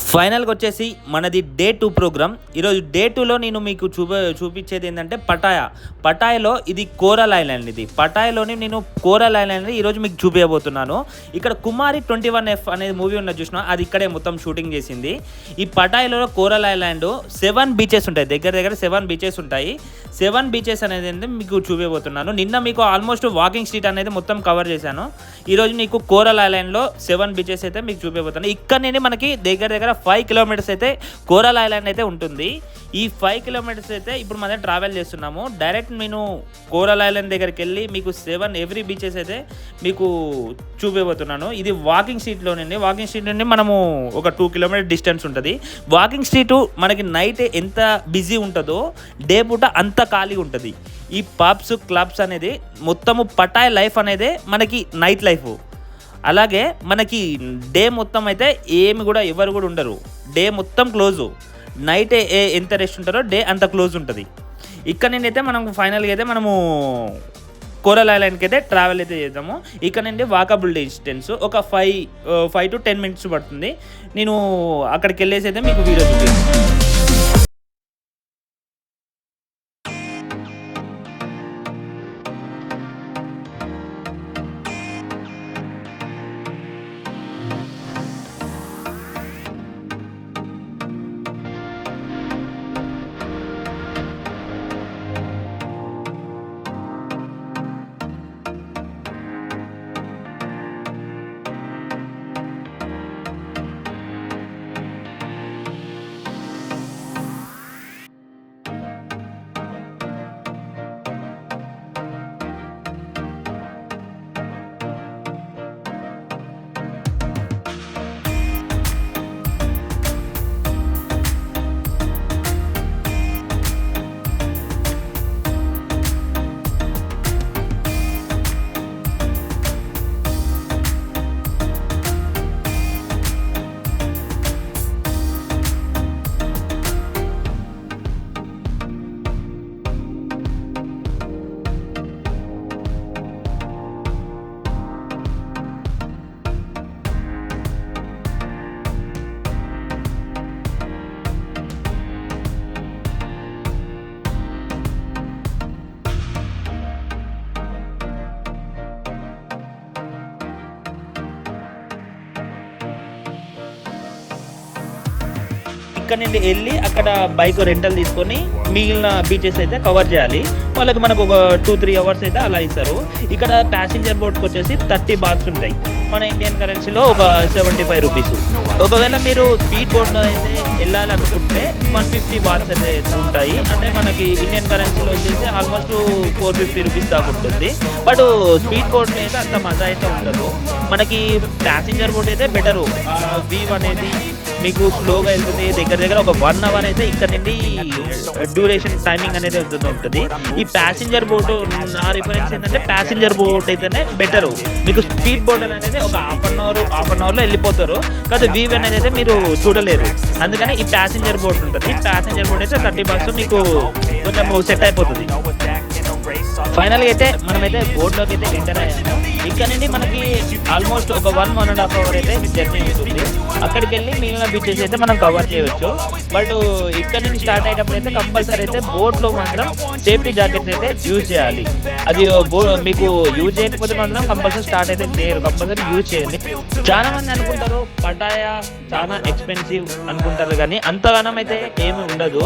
ఫైనల్గా వచ్చేసి మనది డే 2 ప్రోగ్రామ్. ఈరోజు డే 2లో నేను మీకు చూపించేది ఏంటంటే పటాయాలో ఇది కోరల్ ఐలాండ్. ఇది పటాయాలోని నేను కోరల్ ఐలాండ్ ఈరోజు మీకు చూపించబోతున్నాను. ఇక్కడ కుమారి 21F అనేది మూవీ ఉన్నది చూసినా, అది ఇక్కడే మొత్తం షూటింగ్ చేసింది. ఈ పటాయాలో కోరల్ ఐలాండ్ 7 బీచెస్ ఉంటాయి, దగ్గర 7 బీచెస్ ఉంటాయి. 7 బీచెస్ అనేది మీకు చూపించబోతున్నాను. నిన్న మీకు ఆల్మోస్ట్ వాకింగ్ స్ట్రీట్ అనేది మొత్తం కవర్ చేశాను. ఈరోజు నీకు కోరల్ ఐలాండ్లో 7 బీచెస్ అయితే మీకు చూపించబోతున్నాను. ఇక్కడ నుండి మనకి దగ్గర 5 కిలోమీటర్స్ అయితే కోరల్ ఐలాండ్ అయితే ఉంటుంది. ఈ 5 కిలోమీటర్స్ అయితే ఇప్పుడు మనం ట్రావెల్ చేస్తున్నాము. డైరెక్ట్ నేను కోరల్ ఐలాండ్ దగ్గరికి వెళ్ళి మీకు 7 ఎవ్రీ బీచెస్ అయితే మీకు చూపించబోతున్నాను. ఇది వాకింగ్ స్ట్రీట్ నుండి మనము ఒక 2 కిలోమీటర్ డిస్టెన్స్ ఉంటుంది. వాకింగ్ స్ట్రీట్ మనకి నైట్ ఎంత బిజీ ఉంటుందో డే పూట అంత ఖాళీ ఉంటుంది. ఈ పబ్స్ క్లబ్స్ అనేది మొత్తము పటాయ్ లైఫ్ అనేది మనకి నైట్ లైఫ్. అలాగే మనకి డే మొత్తం అయితే ఏమి కూడా ఎవరు కూడా ఉండరు. డే మొత్తం క్లోజు. నైట్ ఎంత రెస్ట్ ఉంటారో డే అంత క్లోజ్ ఉంటుంది. ఇక్కడ నుండి అయితే మనం ఫైనల్గా అయితే మనము కోరల్ ఐలాండ్కి అయితే ట్రావెల్ అయితే చేద్దాము. ఇక్కడ నుండి వాకబుల్ డిస్టెన్స్ ఒక 5 to 10 minutes పడుతుంది. నేను అక్కడికి వెళ్ళేసి అయితే మీకు వీడియో చూపిస్తాను. ఇక్కడ నుండి వెళ్ళి అక్కడ బైక్ రెంటల్ తీసుకొని మిగిలిన బీచెస్ అయితే కవర్ చేయాలి. వాళ్ళకి మనకు ఒక 2-3 hours అయితే అలా ఇస్తారు. ఇక్కడ ప్యాసింజర్ బోట్కి వచ్చేసి 30 baht ఉంటాయి. మన ఇండియన్ కరెన్సీలో ఒక 75 rupees. ఒకవేళ మీరు స్పీడ్ బోట్లో అయితే వెళ్ళాలనుకుంటే 150 baht అయితే ఉంటాయి. అంటే మనకి ఇండియన్ కరెన్సీలో వచ్చేసి ఆల్మోస్ట్ 450 rupees దాకా ఉంటుంది. బట్ స్పీడ్ బోట్ అయితే అంత మజా అయితే ఉండదు. మనకి ప్యాసింజర్ బోట్ అయితే బెటరు. వ్యూ అనేది మీకు స్లోగా వెళ్తుంది. దగ్గర ఒక 1 hour అయితే ఇక్కడ నుండి డ్యూరేషన్ టైమింగ్ అనేది ఉంటుంది. ఈ ప్యాసింజర్ బోట్ నా రిఫరెన్స్ ఏంటంటే ప్యాసింజర్ బోట్ అయితేనే బెటరు. మీకు స్పీడ్ బోట్ అనేది ఒక హాఫ్ అన్ అవర్లో వెళ్ళిపోతారు. కాదు వ్యూ అనేది అయితే మీరు చూడలేరు. అందుకని ఈ ప్యాసింజర్ బోట్ ఉంటుంది. ప్యాసింజర్ బోట్ అయితే 30 bucks మీకు కొంచెం సెట్ అయిపోతుంది. ఫైనల్గా అయితే మనమైతే బోట్లోకి అయితే ఎంటర్ అయ్యాము. ఇక్కడ నుండి మనకి ఆల్మోస్ట్ ఒక 1.5 hour అయితే జర్నీ ఉంటుంది. అక్కడికి వెళ్ళి మిగిలిన బీచెస్ అయితే మనం కవర్ చేయవచ్చు. బట్ ఇక్కడ నుంచి స్టార్ట్ అయ్యేటప్పుడు అయితే కంపల్సరీ అయితే బోట్లో మాత్రం సేఫ్టీ జాకెట్స్ అయితే యూజ్ చేయాలి. అది మీకు యూజ్ చేయకపోతే మాత్రం కంపల్సరీ స్టార్ట్ అయితే చేయరు. కంపల్సరీ యూజ్ చేయండి. చాలా మంది అనుకుంటారు పటాయా చాలా ఎక్స్పెన్సివ్ అనుకుంటారు, కానీ అంతగానం అయితే ఏమి ఉండదు.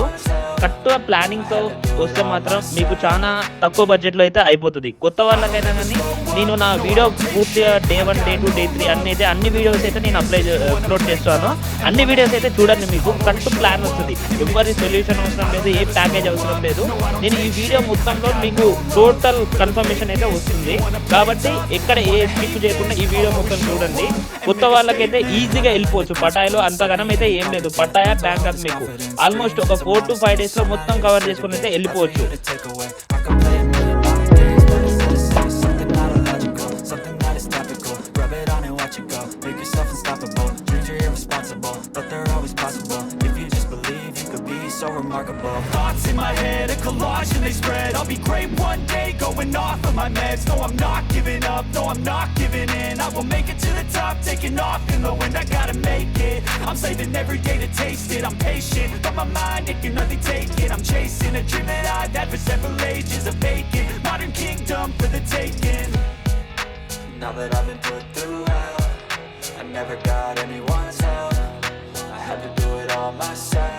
కరెక్ట్గా ప్లానింగ్తో వస్తే మాత్రం మీకు చాలా తక్కువ బడ్జెట్లో అయితే అయిపోతుంది. కొత్త వాళ్ళకైనా కానీ నేను నా వీడియో పూర్తిగా డే 1, డే 2, డే 3 అన్ని వీడియోస్ అయితే నేను అప్లోడ్ చేస్తాను. అన్ని వీడియోస్ అయితే చూడండి. మీకు కరెక్ట్ ప్లాన్ వస్తుంది. ఎవరి సొల్యూషన్ అవసరం లేదు, ఏ ప్యాకేజ్ అవసరం లేదు. నేను ఈ వీడియో మొత్తంలో మీకు టోటల్ కన్ఫర్మేషన్ అయితే వస్తుంది. కాబట్టి ఎక్కడ ఏ స్కిప్ చేయకుండా ఈ వీడియో మొత్తం చూడండి. కొత్త వాళ్ళకైతే ఈజీగా వెళ్ళిపోవచ్చు. పటాయాలో అంతగానం అయితే ఏం లేదు. పటాయా బ్యాంకాక్ మీకు ఆల్మోస్ట్ ఒక 4 to 5 days లో మొత్తం కవర్ చేసుకుని అయితే వెళ్ళిపోవచ్చు. so remarkable. Thoughts in my head, a collage and they spread. I'll be great one day, going off of my meds. No, I'm not giving up, no, I'm not giving in. I will make it to the top, taking off in the wind. I gotta make it, I'm saving every day to taste it. I'm patient, but my mind, it can hardly take it. I'm chasing a dream that I've had for several ages. A vacant, modern kingdom for the taking. Now that I've been put through hell, I never got anyone's help. I had to do it all myself.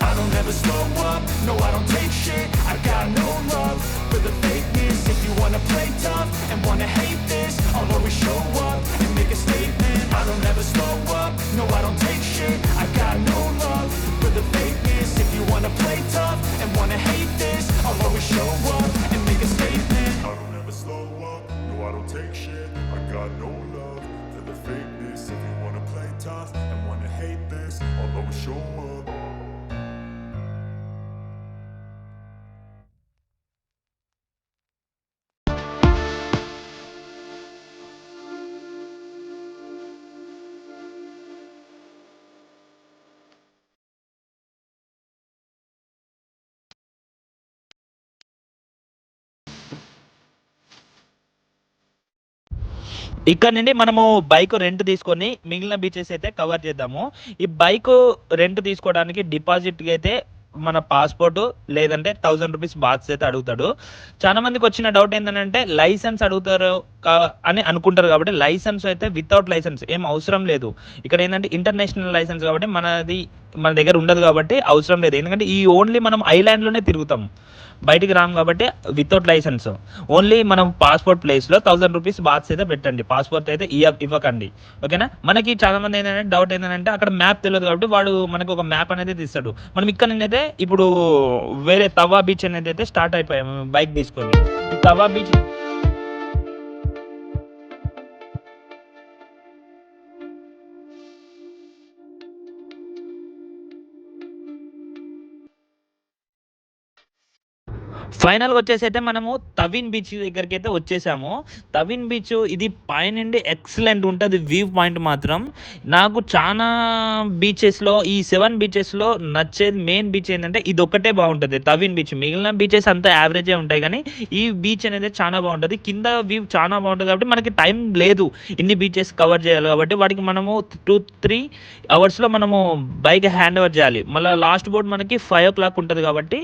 I don't ever slow up, no I don't take shit. I got no love for the fakeness. If you wanna play tough and wanna hate this, I'll always show up and make a statement. I don't ever slow up, no I don't take shit. I got no love for the fakeness. If you wanna play tough and wanna hate this, I'll always show up and make a statement. I don't ever slow up, no I don't take shit. I got no love for the fakeness. If you wanna play tough and wanna hate this, I'll always show up. ఇక్కడ నుండి మనము bike rent తీసుకొని మిగిలిన beaches అయితే cover చేద్దాము. ఈ bike rent తీసుకోవడానికి డిపాజిట్కి అయితే మన పాస్పోర్ట్ లేదంటే ₹1000 బాక్స్ అయితే అడుగుతాడు. చాలా మందికి వచ్చిన డౌట్ ఏంటంటే లైసెన్స్ అడుగుతారు అని అనుకుంటారు. కాబట్టి లైసెన్స్ అయితే వితౌట్ లైసెన్స్ ఏం అవసరం లేదు. ఇక్కడ ఏంటంటే ఇంటర్నేషనల్ లైసెన్స్ కాబట్టి మన దగ్గర ఉండదు కాబట్టి అవసరం లేదు. ఎందుకంటే ఈ ఓన్లీ మనం ఐలాండ్లోనే తిరుగుతాం, బయటికి రాము కాబట్టి వితౌట్ లైసెన్స్. ఓన్లీ మనం పాస్పోర్ట్ ప్లేస్లో ₹1000 బాక్స్ అయితే పెట్టండి. పాస్పోర్ట్ అయితే ఇవ్వకండి, ఓకేనా. మనకి చాలా మంది ఏంటంటే డౌట్ ఏంటంటే అక్కడ మ్యాప్ తెలియదు కాబట్టి వాడు మనకు ఒక మ్యాప్ అనేది తీస్తాడు. మనం ఇక్కడ నుంచి అయితే ఇప్పుడు వేరే తవా బీచ్ అనేది అయితే స్టార్ట్ అయిపోయాము బైక్ తీసుకొని. ఈ తవా బీచ్ ఫైనల్గా వచ్చేసి అయితే మనము తవిన్ బీచ్ దగ్గరికి అయితే వచ్చేసాము. తవిన్ బీచ్ ఇది పైనుండి ఎక్సలెంట్ ఉంటుంది వ్యూ పాయింట్ మాత్రం. నాకు చాలా బీచెస్లో ఈ 7 బీచెస్లో నచ్చేది మెయిన్ బీచ్ ఏంటంటే ఇది ఒక్కటే బాగుంటుంది, తవిన్ బీచ్. మిగిలిన బీచెస్ అంతా యావరేజే ఉంటాయి కానీ ఈ బీచ్ అనేది చాలా బాగుంటుంది. కింద వ్యూ చాలా బాగుంటుంది కాబట్టి మనకి టైం లేదు ఇన్ని బీచెస్ కవర్ చేయాలి కాబట్టి వాటికి మనము 2-3 అవర్స్లో మనము బైక్ హ్యాండ్ ఓవర్ చేయాలి. మళ్ళీ లాస్ట్ బోర్డ్ మనకి 5 o'clock ఉంటుంది కాబట్టి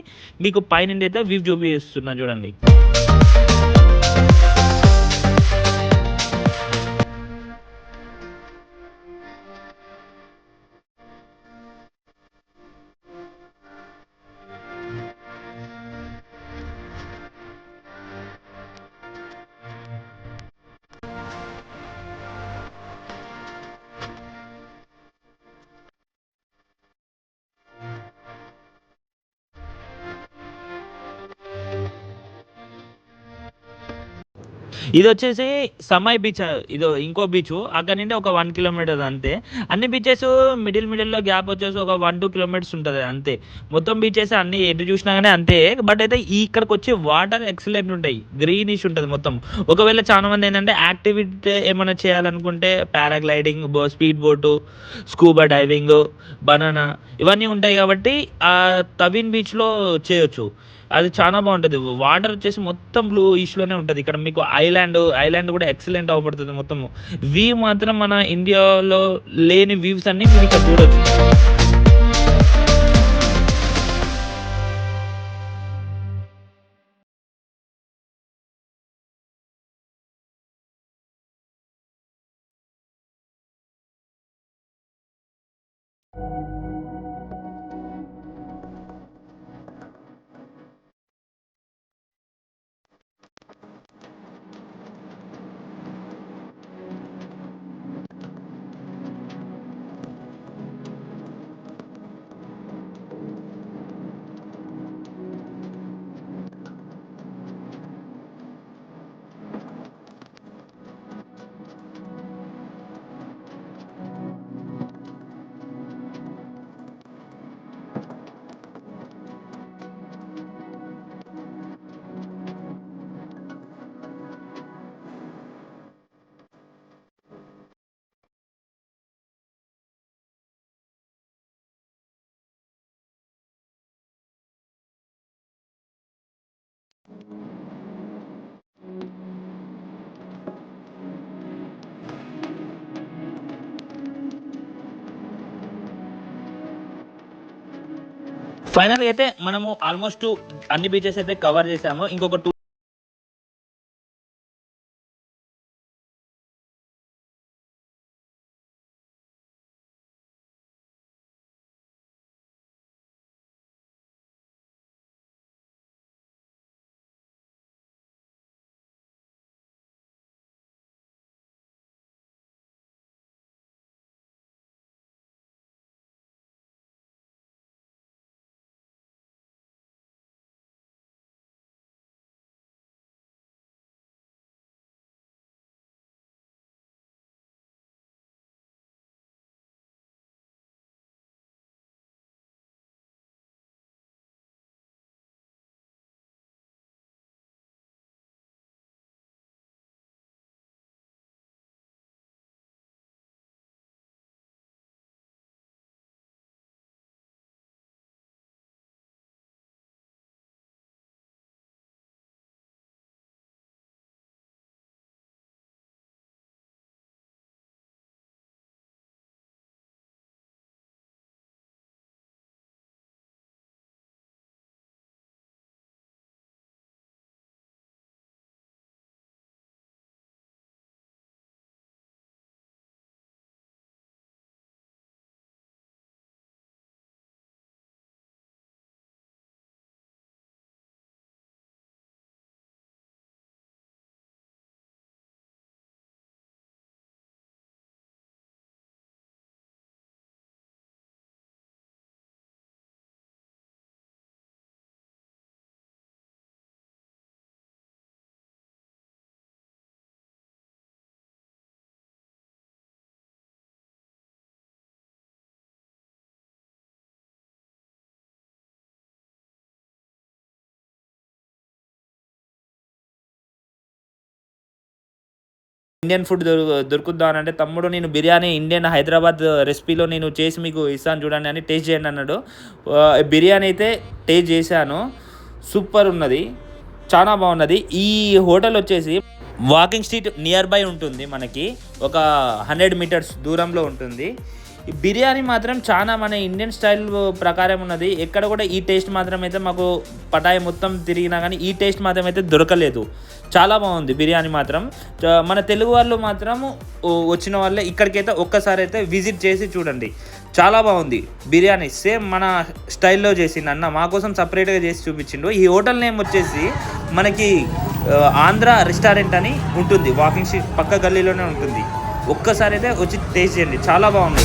మీకు పైనుండి అయితే వ్యూ చూపిస్తున్నా చూడండి. ఇది వచ్చేసి సమాయ్ బీచ్, ఇది ఇంకో బీచ్. అక్కడ నుండి ఒక 1 kilometer అంతే. అన్ని బీచెస్ మిడిల్లో గ్యాప్ వచ్చేసి ఒక 1-2 kilometers ఉంటుంది అంతే. మొత్తం బీచెస్ అన్ని ఎటు చూసినా కానీ అంతే. బట్ అయితే ఇక్కడికి వచ్చి వాటర్ ఎక్సలెంట్ ఉంటాయి, గ్రీనిష్ ఉంటుంది మొత్తం. ఒకవేళ చాలా మంది ఏంటంటే యాక్టివిటీ ఏమైనా చేయాలనుకుంటే paragliding, speed boat, scuba diving, banana ఇవన్నీ ఉంటాయి కాబట్టి ఆ తవిన్ బీచ్లో చేయొచ్చు. అది చాలా బాగుంటుంది. వాటర్ వచ్చేసి మొత్తం బ్లూ ఈష్లోనే ఉంటుంది. ఇక్కడ మీకు ఐలాండ్ కూడా ఎక్సలెంట్ అవపడుతుంది. మొత్తం వ్యూ మాత్రం మన ఇండియాలో లేని వ్యూస్ అన్ని మీరు ఇక్కడ చూడొచ్చు. ఫైనల్ అయితే మనము ఆల్మోస్ట్ అన్ని బీచెస్ అయితే కవర్ చేసాము. ఇంకొక 2 ఇండియన్ ఫుడ్ దొరుకుద్దా అని అంటే, తమ్ముడు నేను బిర్యానీ ఇండియన్ హైదరాబాద్ రెసిపీలో నేను చేసి మీకు ఇస్తాను చూడండి అని టేస్ట్ చేయండి అన్నాడు. బిర్యానీ అయితే టేస్ట్ చేశాను, సూపర్ ఉన్నది, చాలా బాగున్నది. ఈ హోటల్ వచ్చేసి వాకింగ్ స్ట్రీట్ నియర్ బై ఉంటుంది, మనకి ఒక 100 మీటర్స్ దూరంలో ఉంటుంది. ఈ బిర్యానీ మాత్రం చాలా మన ఇండియన్ స్టైల్ ప్రకారం ఉన్నది. ఎక్కడ కూడా ఈ టేస్ట్ మాత్రం అయితే మాకు పటాయి మొత్తం తిరిగినా కానీ ఈ టేస్ట్ మాత్రం అయితే దొరకలేదు. చాలా బాగుంది బిర్యానీ మాత్రం. మన తెలుగు వాళ్ళు మాత్రం వచ్చిన వాళ్ళే ఇక్కడికైతే ఒక్కసారి అయితే విజిట్ చేసి చూడండి, చాలా బాగుంది బిర్యానీ. సేమ్ మన స్టైల్లో చేసిండు అన్న, మా కోసం సపరేట్గా చేసి చూపించిండు. ఈ హోటల్ నేమ్ వచ్చేసి మనకి ఆంధ్ర రెస్టారెంట్ అని ఉంటుంది, వాకింగ్ స్ట్రీట్ పక్క గల్లీలోనే ఉంటుంది. ఒక్కసారి అయితే వచ్చి టేస్ట్ చేయండి, చాలా బాగుంది.